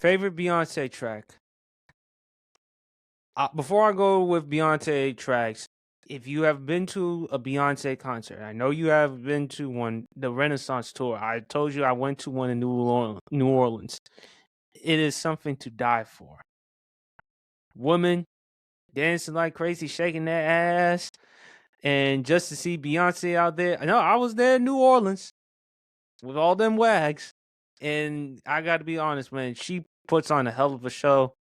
Favorite Beyonce track. Before I go with Beyonce tracks, if you have been to a Beyonce concert, I know you have been to one, the Renaissance tour. I told you I went to one in New Orleans. It is something to die for. Woman dancing like crazy, shaking that ass, and just to see Beyonce out there. I know I was there in New Orleans with all them wags, and I got to be honest, man. She puts on a hell of a show.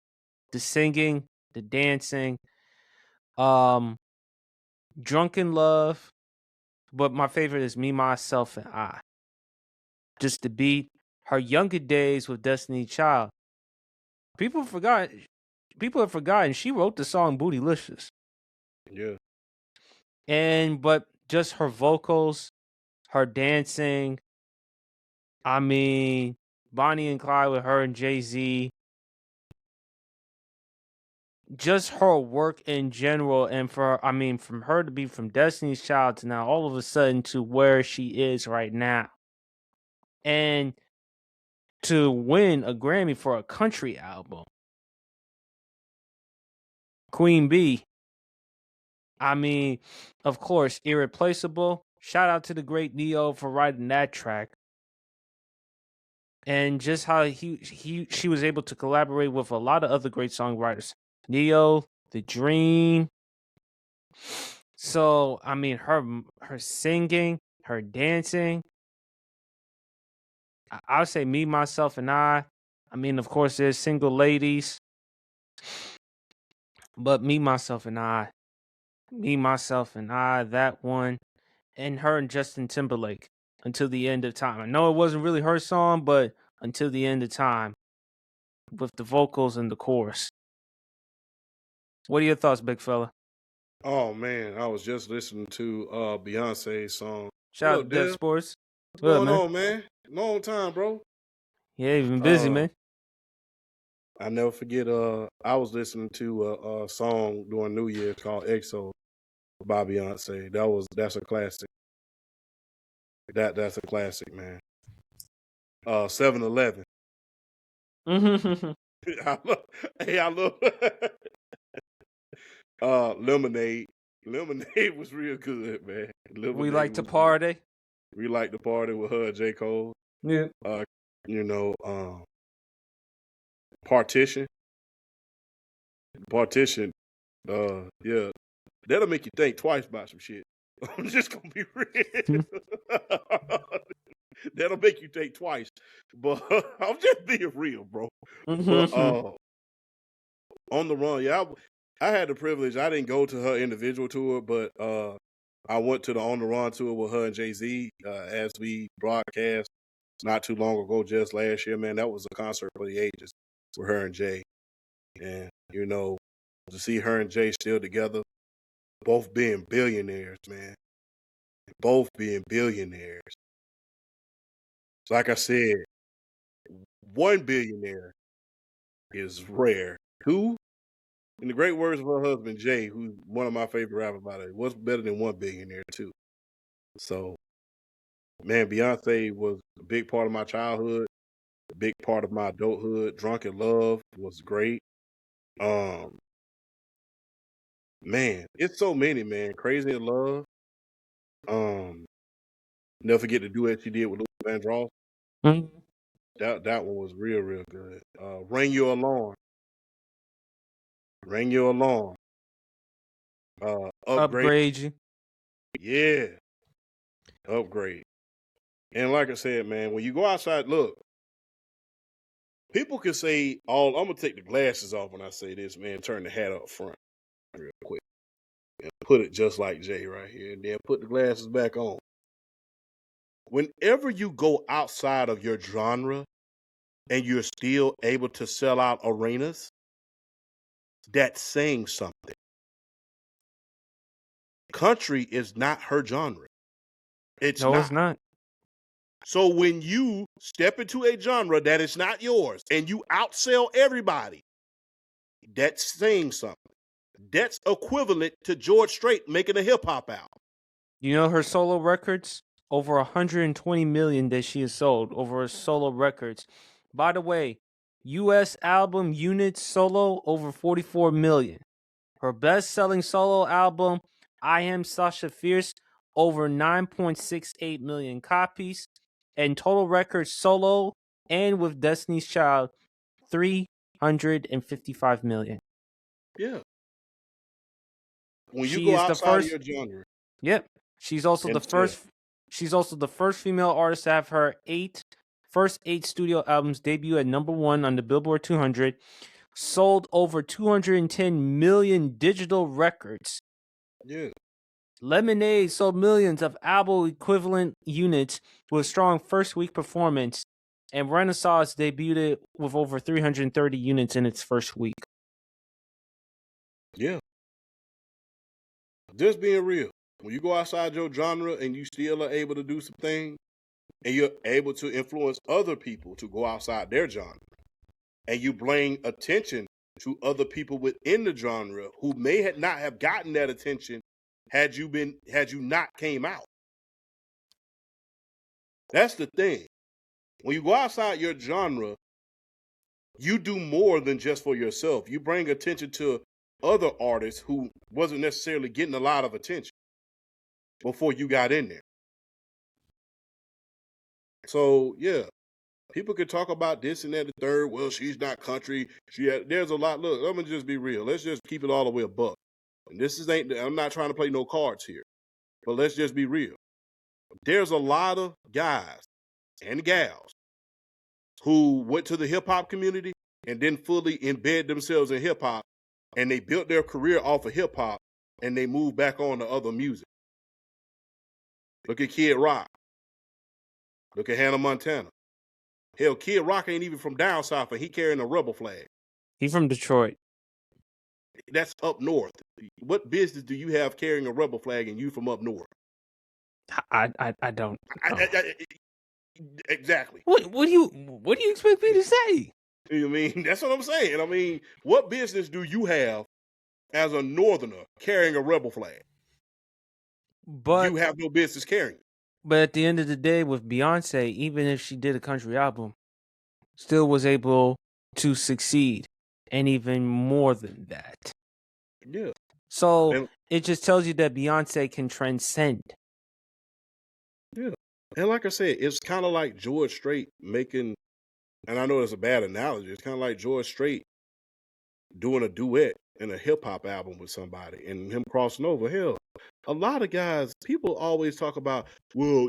The singing, the dancing, um, Drunken Love, but my favorite is Me, Myself, and I. Just the beat. Her younger days with Destiny Child. People have forgotten she wrote the song Bootylicious. Yeah. But just her vocals, her dancing. I mean, Bonnie and Clyde with her and Jay-Z. Just her work in general, and from her to be from Destiny's Child to now all of a sudden to where she is right now. And to win a Grammy for a country album. Queen Bee. I mean, of course, irreplaceable. Shout out to the great Neo for writing that track. And just how she was able to collaborate with a lot of other great songwriters. Neo, The Dream. So, I mean, her singing, her dancing. I would say Me, Myself, and I. I mean, of course, there's Single Ladies. But Me, Myself, and I. Me, Myself, and I, that one. And her and Justin Timberlake, Until the End of Time. I know it wasn't really her song, but Until the End of Time. With the vocals and the chorus. What are your thoughts, big fella? Oh man, I was just listening to Beyonce's song. Shout out to Dev Sports. What's going on, man? Long time, bro. Yeah, you've been busy, man. I never forget. I was listening to a song during New Year's called "EXO" by Beyonce. That's a classic. That's a classic, man. 7-Eleven. I love. Lemonade. Lemonade was real good, man. Lemonade we like to party. Good. We like to party with her, J. Cole. Yeah. Partition. Partition. Yeah. That'll make you think twice about some shit. I'm just gonna be real. That'll make you think twice. But I'm just being real, bro. But On the Run, yeah, I had the privilege. I didn't go to her individual tour, but I went to the On the Run tour with her and Jay-Z as we broadcast not too long ago, just last year, man. That was a concert for the ages with her and Jay. And, to see her and Jay still together, both being billionaires, man. Both being billionaires. Like I said, one billionaire is rare. Two, in the great words of her husband, Jay, who's one of my favorite rappers about it, what's better than one billionaire, too? So, man, Beyonce was a big part of my childhood, a big part of my adulthood. Drunken Love was great. Man, it's so many, man. Crazy in Love. Never forget the duet she did with Luther Vandross. Mm-hmm. That one was real, real good. Ring Your Alarm. Ring Your Alarm. Upgrade You. Yeah. Upgrade. And like I said, man, when you go outside, look, people can say I'm going to take the glasses off when I say this, man. Turn the hat up front real quick. And put it just like Jay right here. And then put the glasses back on. Whenever you go outside of your genre and you're still able to sell out arenas, that's saying something. Country is not her genre. It's not. So when you step into a genre that is not yours and you outsell everybody, that's saying something. That's equivalent to George Strait making a hip-hop album. You know her solo records? Over 120 million that she has sold over her solo records. By the way, U.S. album units solo over 44 million. Her best-selling solo album, I Am Sasha Fierce, over 9.68 million copies. And total records solo and with Destiny's Child, 355 million. Yeah. When you She go is the outside of first. your genre, Yep. She's also the and yeah, first. She's also the first female artist to have her first eight studio albums debut at number one on the Billboard 200. Sold over 210 million digital records. yeah, Lemonade sold millions of album equivalent units with strong first week performance, and Renaissance debuted with over 330 units in its first week. yeah. Just being real. When you go outside your genre and you still are able to do some things, and you're able to influence other people to go outside their genre, and you bring attention to other people within the genre who may not have gotten that attention had you not came out. That's the thing. When you go outside your genre, you do more than just for yourself. You bring attention to other artists who wasn't necessarily getting a lot of attention before you got in there. So yeah, people could talk about this and that, the third. Well, she's not country. There's a lot. Look, let me just be real. Let's just keep it all the way above. And I'm not trying to play no cards here, but let's just be real. There's a lot of guys and gals who went to the hip hop community and didn't fully embed themselves in hip hop, and they built their career off of hip hop, and they moved back on to other music. Look at Kid Rock. Look at Hannah Montana. Hell, Kid Rock ain't even from down south, and he carrying a rebel flag. He's from Detroit. That's up north. What business do you have carrying a rebel flag and you from up north? I don't. Exactly. What do you expect me to say? You mean that's what I'm saying? I mean, what business do you have as a northerner carrying a rebel flag? But you have no business carrying it. But at the end of the day, with Beyonce, even if she did a country album, still was able to succeed, and even more than that. Yeah. So it just tells you that Beyonce can transcend. Yeah. And like I said, it's kind of like George Strait making, and I know it's a bad analogy, it's kind of like George Strait doing a duet in a hip hop album with somebody and him crossing over. Hell, a lot of guys, people always talk about, well,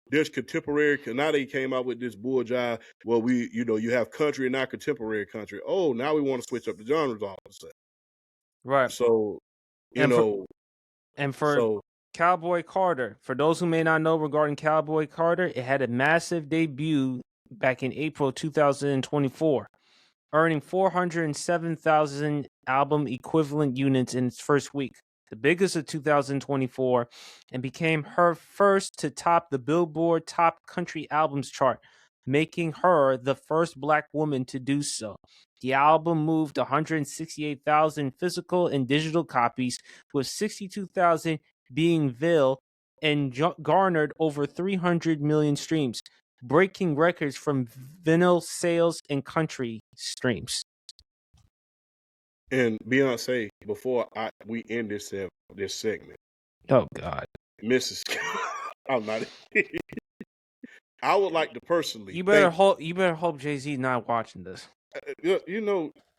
there's contemporary. Now they came out with this bull jive. Well, you have country and not contemporary country. Oh, now we want to switch up the genres all of a sudden. Right. So, for Cowboy Carter, for those who may not know regarding Cowboy Carter, it had a massive debut back in April 2024, earning 407,000 album equivalent units in its first week, the biggest of 2024, and became her first to top the Billboard Top Country Albums chart, making her the first Black woman to do so. The album moved 168,000 physical and digital copies, with 62,000 being vinyl, and garnered over 300 million streams, breaking records from vinyl sales and country streams. And Beyonce, before we end this segment. Oh God, Mrs. I'm not. I would like to personally. You better hope Jay-Z not watching this.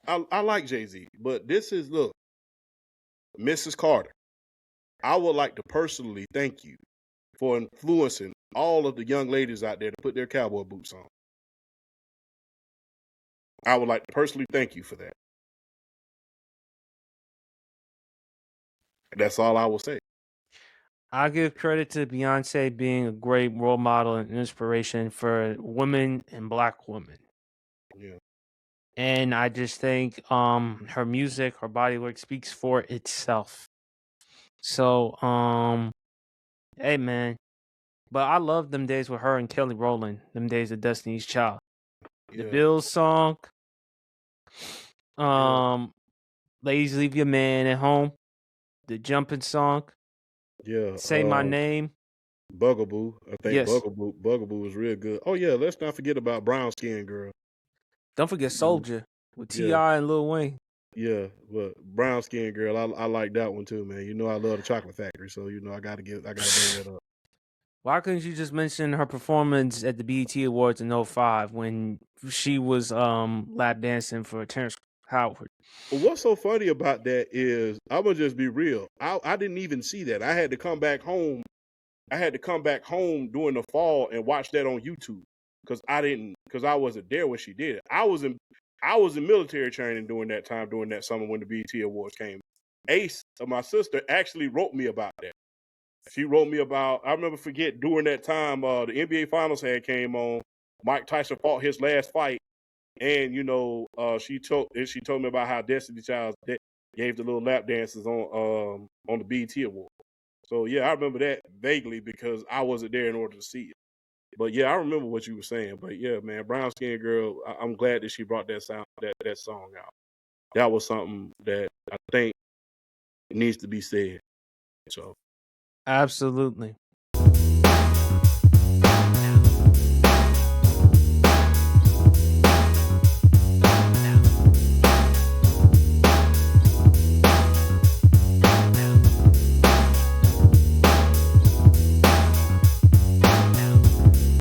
I like Jay-Z, but this is Mrs. Carter. I would like to personally thank you for influencing all of the young ladies out there to put their cowboy boots on. I would like to personally thank you for that. That's all I will say. I give credit to Beyonce being a great role model and inspiration for women and Black women. Yeah. And I just think her music, her body work speaks for itself. So hey man. But I love them days with her and Kelly Rowland, them days of Destiny's Child. The Bills song. Ladies Leave Your Man at Home. The Jumping song. Yeah. Say My Name. Bugaboo. I think Bugaboo was real good. Oh yeah, let's not forget about Brown Skin Girl. Don't forget Soldier with Yeah. T.I. and Lil Wayne. Yeah, but brown skin girl, I like that one too, man. You know I love the Chocolate Factory, so you know I gotta bring that up. Why couldn't you just mention her performance at the BET Awards in '05 when she was lap dancing for Terrence Howard? What's so funny about that is I'm gonna just be real. I didn't even see that. I had to come back home. I had to come back home during the fall and watch that on YouTube because I wasn't there when she did it. I was in military training during that summer when the BET Awards came. Ace, my sister, actually wrote me about that. She wrote me about. I remember during that time the NBA Finals had came on. Mike Tyson fought his last fight, and she told me about how Destiny Child gave the little lap dances on the BET Award. So yeah, I remember that vaguely because I wasn't there in order to see it. But yeah, I remember what you were saying. But yeah, man, Brown Skin Girl, I'm glad that she brought that song out. That was something that I think needs to be said. So Absolutely.